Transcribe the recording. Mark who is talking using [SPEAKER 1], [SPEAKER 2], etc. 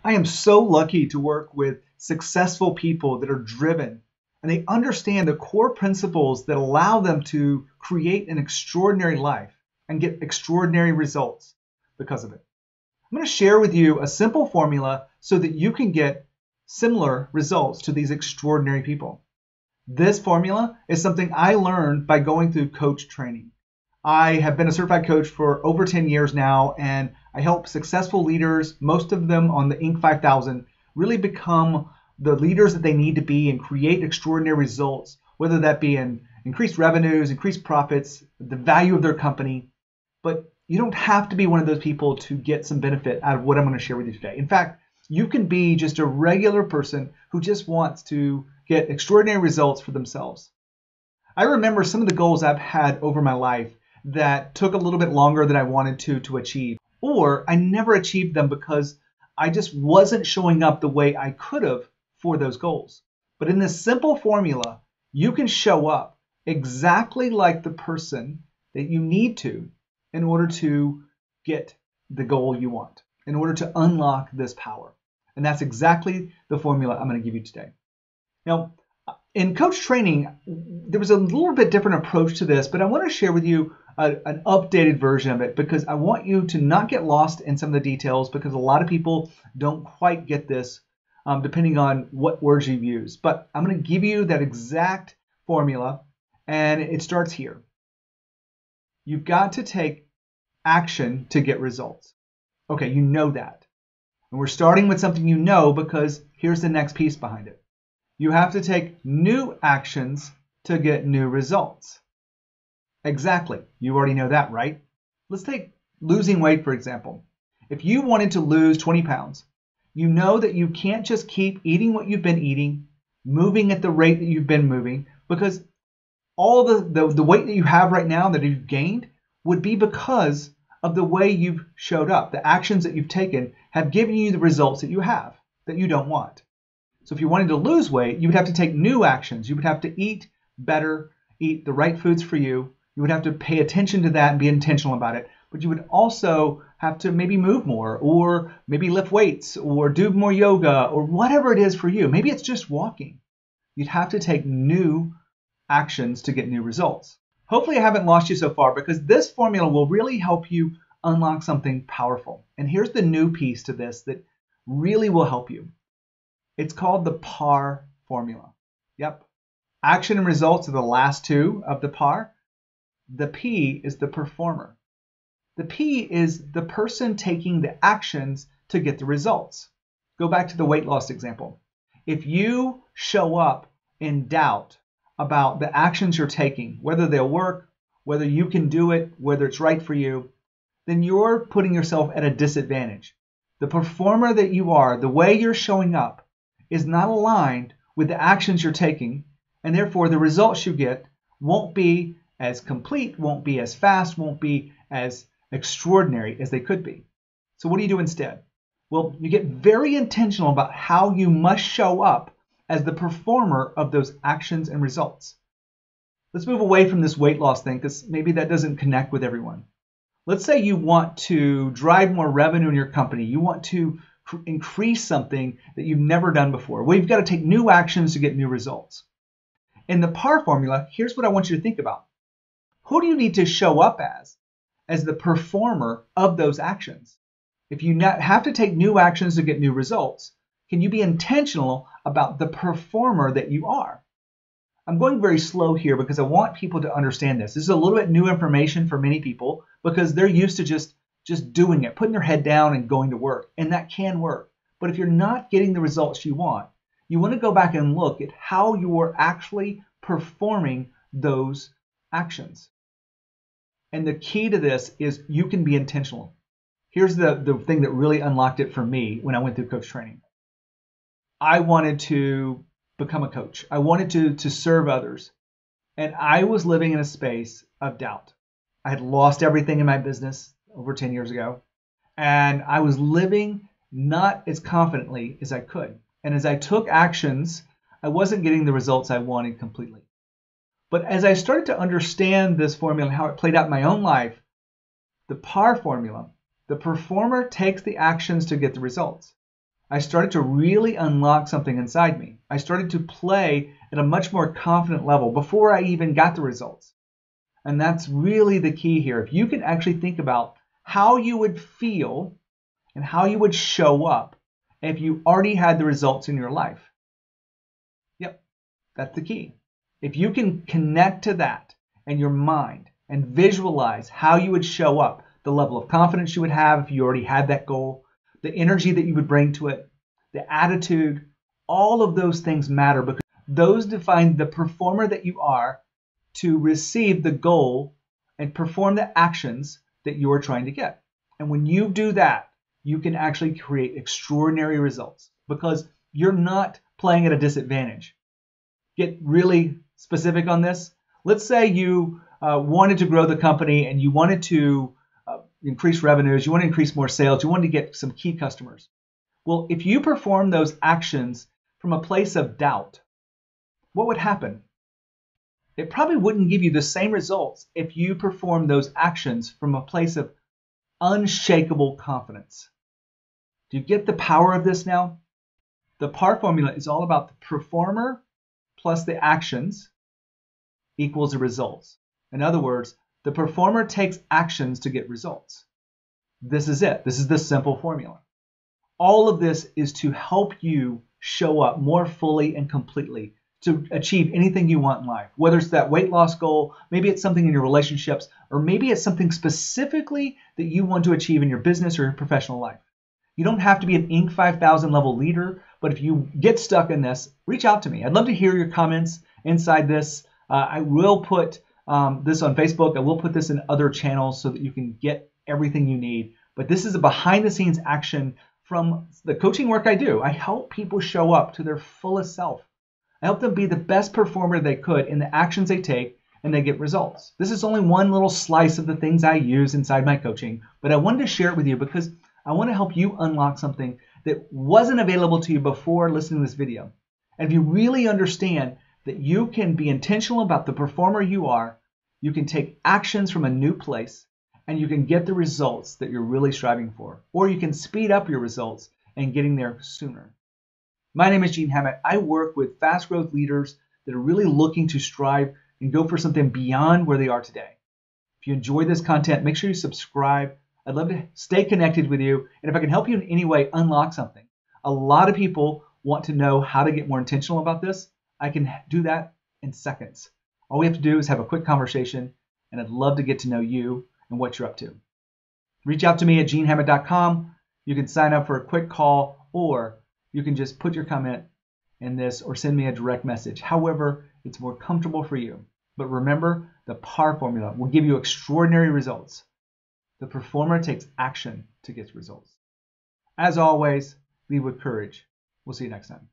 [SPEAKER 1] I am so lucky to work with successful people that are driven and they understand the core principles that allow them to create an extraordinary life and get extraordinary results because of it. I'm going to share with you a simple formula so that you can get similar results to these extraordinary people. This formula is something I learned by going through coach training. I have been a certified coach for over 10 years now, and I help successful leaders, most of them on the Inc. 5000, really become the leaders that they need to be and create extraordinary results, whether that be in increased revenues, increased profits, the value of their company. But you don't have to be one of those people to get some benefit out of what I'm going to share with you today. In fact, you can be just a regular person who just wants to get extraordinary results for themselves. I remember some of the goals I've had over my life that took a little bit longer than I wanted to achieve, or I never achieved them because I just wasn't showing up the way I could have for those goals. But in this simple formula, you can show up exactly like the person that you need to in order to get the goal you want, in order to unlock this power. And that's exactly the formula I'm going to give you today. Now, in coach training, there was a little bit different approach to this, but I want to share with you an updated version of it because I want you to not get lost in some of the details because a lot of people don't quite get this depending on what words you use. But I'm going to give you that exact formula, and it starts here. You've got to take action to get results. Okay, you know that. And we're starting with something you know because here's the next piece behind it. You have to take new actions to get new results. Exactly. You already know that, right? Let's take losing weight, for example. If you wanted to lose 20 pounds, you know that you can't just keep eating what you've been eating, moving at the rate that you've been moving, because all the weight that you have right now that you've gained would be because of the way you've showed up. The actions that you've taken have given you the results that you have that you don't want. So if you wanted to lose weight, you would have to take new actions. You would have to eat better, eat the right foods for you. You would have to pay attention to that and be intentional about it. But you would also have to maybe move more or maybe lift weights or do more yoga or whatever it is for you. Maybe it's just walking. You'd have to take new actions to get new results. Hopefully I haven't lost you so far because this formula will really help you unlock something powerful. And here's the new piece to this that really will help you. It's called the PAR formula. Yep. Action and results are the last two of the PAR. The P is the performer. The P is the person taking the actions to get the results. Go back to the weight loss example. If you show up in doubt about the actions you're taking, whether they'll work, whether you can do it, whether it's right for you, then you're putting yourself at a disadvantage. The performer that you are, the way you're showing up, is not aligned with the actions you're taking, and therefore the results you get won't be as complete, won't be as fast, won't be as extraordinary as they could be. So what do you do instead? Well, you get very intentional about how you must show up as the performer of those actions and results. Let's move away from this weight loss thing because maybe that doesn't connect with everyone. Let's say you want to drive more revenue in your company. You want to increase something that you've never done before. Well, you've got to take new actions to get new results. In the PAR formula, here's what I want you to think about. Who do you need to show up as the performer of those actions? If you have to take new actions to get new results, can you be intentional about the performer that you are? I'm going very slow here because I want people to understand this. This is a little bit new information for many people because they're used to just doing it, putting their head down and going to work. And that can work. But if you're not getting the results you want to go back and look at how you're actually performing those actions. And the key to this is you can be intentional. Here's the thing that really unlocked it for me when I went through coach training. I wanted to become a coach. I wanted to serve others. And I was living in a space of doubt. I had lost everything in my business over 10 years ago. And I was living not as confidently as I could. And as I took actions, I wasn't getting the results I wanted completely. But as I started to understand this formula and how it played out in my own life, the PAR formula, the performer takes the actions to get the results. I started to really unlock something inside me. I started to play at a much more confident level before I even got the results. And that's really the key here. If you can actually think about how you would feel and how you would show up if you already had the results in your life. Yep, that's the key. If you can connect to that in your mind and visualize how you would show up, the level of confidence you would have if you already had that goal, the energy that you would bring to it, the attitude, all of those things matter because those define the performer that you are to receive the goal and perform the actions that you are trying to get. And when you do that, you can actually create extraordinary results because you're not playing at a disadvantage. Get really specific on this. Let's say you wanted to grow the company and you wanted to increase revenues, you want to increase more sales, you want to get some key customers. Well, if you perform those actions from a place of doubt, what would happen? It probably wouldn't give you the same results if you perform those actions from a place of unshakable confidence. Do you get the power of this now? The PAR formula is all about the performer plus the actions equals the results. In other words, the performer takes actions to get results. This is it. This is the simple formula. All of this is to help you show up more fully and completely to achieve anything you want in life, whether it's that weight loss goal, maybe it's something in your relationships, or maybe it's something specifically that you want to achieve in your business or your professional life. You don't have to be an Inc. 5000 level leader, but if you get stuck in this, reach out to me. I'd love to hear your comments inside this. I will put this on Facebook. I will put this in other channels so that you can get everything you need. But this is a behind the scenes action from the coaching work I do. I help people show up to their fullest self. I help them be the best performer they could in the actions they take, and they get results. This is only one little slice of the things I use inside my coaching, but I wanted to share it with you because I want to help you unlock something that wasn't available to you before listening to this video. And if you really understand that you can be intentional about the performer you are, you can take actions from a new place, and you can get the results that you're really striving for. Or you can speed up your results and getting there sooner. My name is Gene Hammett. I work with fast growth leaders that are really looking to strive and go for something beyond where they are today. If you enjoy this content, make sure you subscribe. I'd love to stay connected with you. And if I can help you in any way unlock something, a lot of people want to know how to get more intentional about this. I can do that in seconds. All we have to do is have a quick conversation, and I'd love to get to know you and what you're up to. Reach out to me at genehammett.com. You can sign up for a quick call, or you can just put your comment in this or send me a direct message. However, it's more comfortable for you. But remember, the PAR formula will give you extraordinary results. The performer takes action to get results. As always, lead with courage. We'll see you next time.